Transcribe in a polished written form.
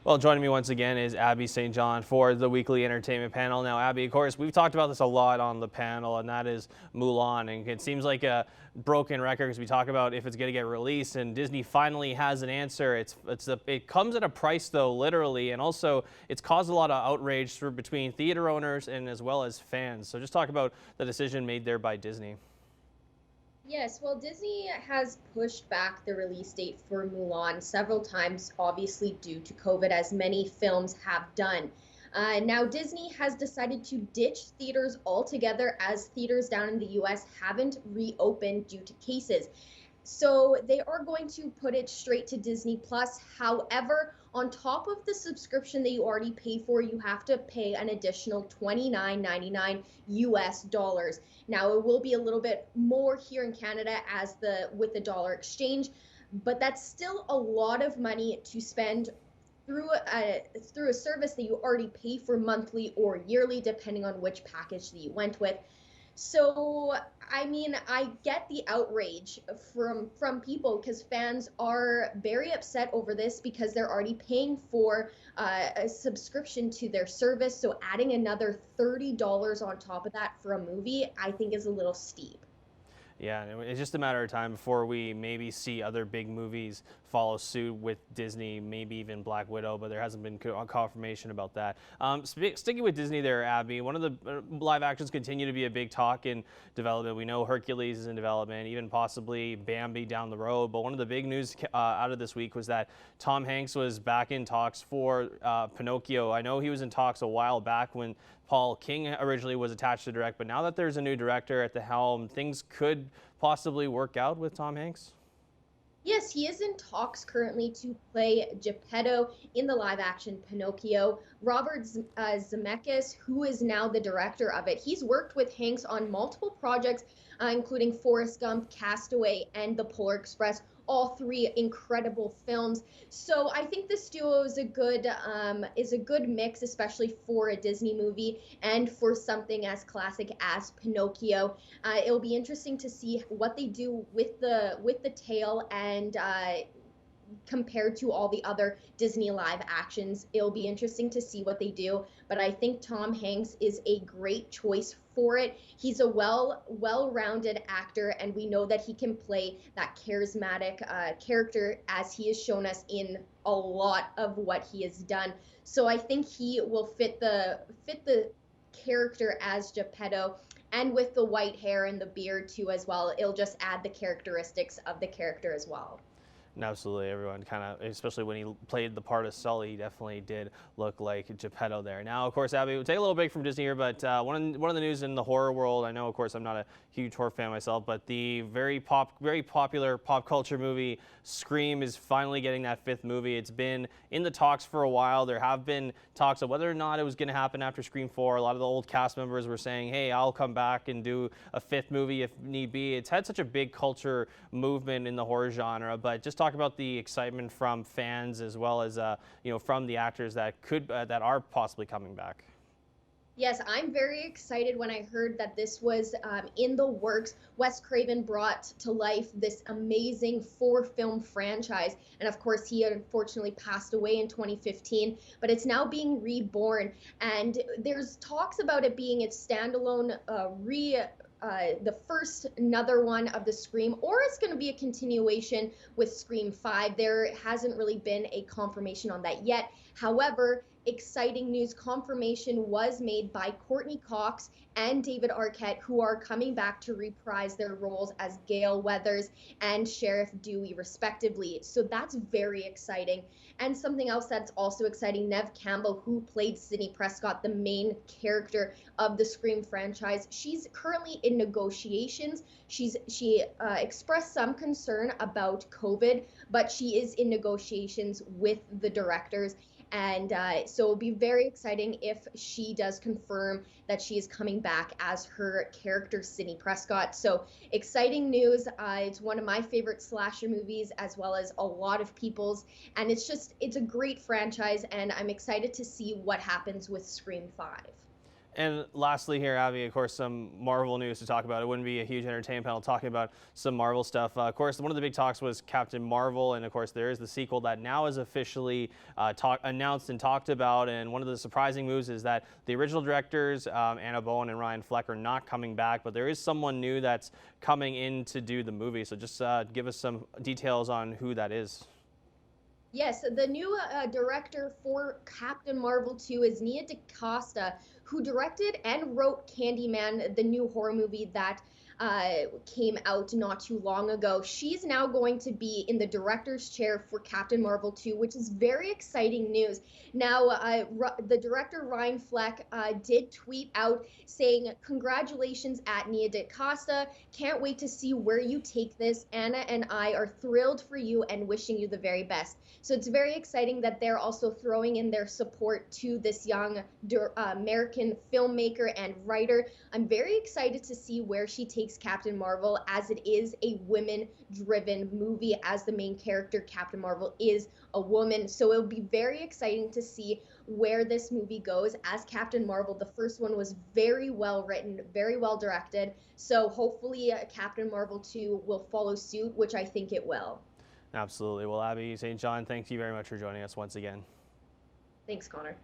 Well, joining me once again is Abby St. John for the weekly entertainment panel. Now, Abby, of course, we've talked about this a lot on the panel, and that is Mulan. And it seems like a broken record because we talk about if it's going to get released, and Disney finally has an answer. It comes at a price, though, literally, and also it's caused a lot of outrage between theater owners and as well as fans. So just talk about the decision made there by Disney. Yes, well, Disney has pushed back the release date for Mulan several times, obviously due to COVID, as many films have done. Now, Disney has decided to ditch theaters altogether as theaters down in the US haven't reopened due to cases. So they are going to put it straight to Disney Plus. However, on top of the subscription that you already pay for, you have to pay an additional $29.99 US dollars. Now, it will be a little bit more here in Canada as the with the dollar exchange, but that's still a lot of money to spend through a service that you already pay for monthly or yearly, depending on which package that you went with. So, I mean, I get the outrage from people because fans are very upset over this because they're already paying for a subscription to their service. So adding another $30 on top of that for a movie, I think is a little steep. Yeah, and it's just a matter of time before we maybe see other big movies follow suit with Disney, maybe even Black Widow, but there hasn't been confirmation about that. Sticking with Disney there, Abby, one of the live actions continue to be a big talk in development. We know Hercules is in development, even possibly Bambi down the road, but one of the big news out of this week was that Tom Hanks was back in talks for Pinocchio. I know he was in talks a while back when Paul King originally was attached to direct, but now that there's a new director at the helm, things could possibly work out with Tom Hanks? Yes, he is in talks currently to play Geppetto in the live action Pinocchio. Robert Zemeckis, who is now the director of it, he's worked with Hanks on multiple projects, including Forrest Gump, Castaway, and The Polar Express. All three incredible films. So I think this duo is a good mix, especially for a Disney movie and for something as classic as Pinocchio. It'll be interesting to see what they do with the tale and compared to all the other Disney live actions. It'll be interesting to see what they do, but I think Tom Hanks is a great choice for it. He's a well-rounded actor, and we know that he can play that charismatic character as he has shown us in a lot of what he has done. So I think he will fit the character as Geppetto, and with the white hair and the beard too as well, it'll just add the characteristics of the character as well. And absolutely, everyone kind of, especially when he played the part of Sully, he definitely did look like Geppetto there. Now, of course, Abby, we'll take a little break from Disney here, but one of the news in the horror world, I know, of course, I'm not a huge horror fan myself, but the very popular pop culture movie Scream is finally getting that fifth movie. It's been in the talks for a while. There have been talks of whether or not it was going to happen after Scream 4. A lot of the old cast members were saying, hey, I'll come back and do a fifth movie if need be. It's had such a big culture movement in the horror genre, but just talk about the excitement from fans as well as from the actors that are possibly coming back. Yes, I'm very excited when I heard that this was in the works. Wes Craven brought to life this amazing four-film franchise. And of course, he unfortunately passed away in 2015, but it's now being reborn. And there's talks about it being its standalone the first another one of the Scream, or it's going to be a continuation with Scream 5. There hasn't really been a confirmation on that yet. However, exciting news, confirmation was made by Courtney Cox and David Arquette, who are coming back to reprise their roles as Gale Weathers and Sheriff Dewey, respectively. So that's very exciting. And something else that's also exciting, Neve Campbell, who played Sidney Prescott, the main character of the Scream franchise, she's currently in negotiations. She expressed some concern about COVID, but she is in negotiations with the directors. And so it'll be very exciting if she does confirm that she is coming back as her character, Sidney Prescott. So exciting news. It's one of my favorite slasher movies, as well as a lot of people's. And it's a great franchise, and I'm excited to see what happens with Scream 5. And lastly here, Abby, of course, some Marvel news to talk about. It wouldn't be a huge entertainment panel talking about some Marvel stuff. Of course, one of the big talks was Captain Marvel, and of course, there is the sequel that now is officially announced and talked about. And one of the surprising moves is that the original directors, Anna Bowen and Ryan Fleck, are not coming back, but there is someone new that's coming in to do the movie. So just give us some details on who that is. Yes, the new director for Captain Marvel 2 is Nia DaCosta, who directed and wrote Candyman, the new horror movie that came out not too long ago. She's now going to be in the director's chair for Captain Marvel 2, which is very exciting news. Now, the director Ryan Fleck did tweet out saying, "Congratulations at Nia DaCosta. Can't wait to see where you take this. Anna and I are thrilled for you and wishing you the very best." So it's very exciting that they're also throwing in their support to this young American filmmaker and writer. I'm very excited to see where she takes Captain Marvel, as it is a women-driven movie, as the main character, Captain Marvel, is a woman. So it'll be very exciting to see where this movie goes. As Captain Marvel, the first one was very well written, very well directed. So hopefully Captain Marvel 2 will follow suit, which I think it will. Absolutely. Well, Abby St. John, thank you very much for joining us once again. Thanks, Connor.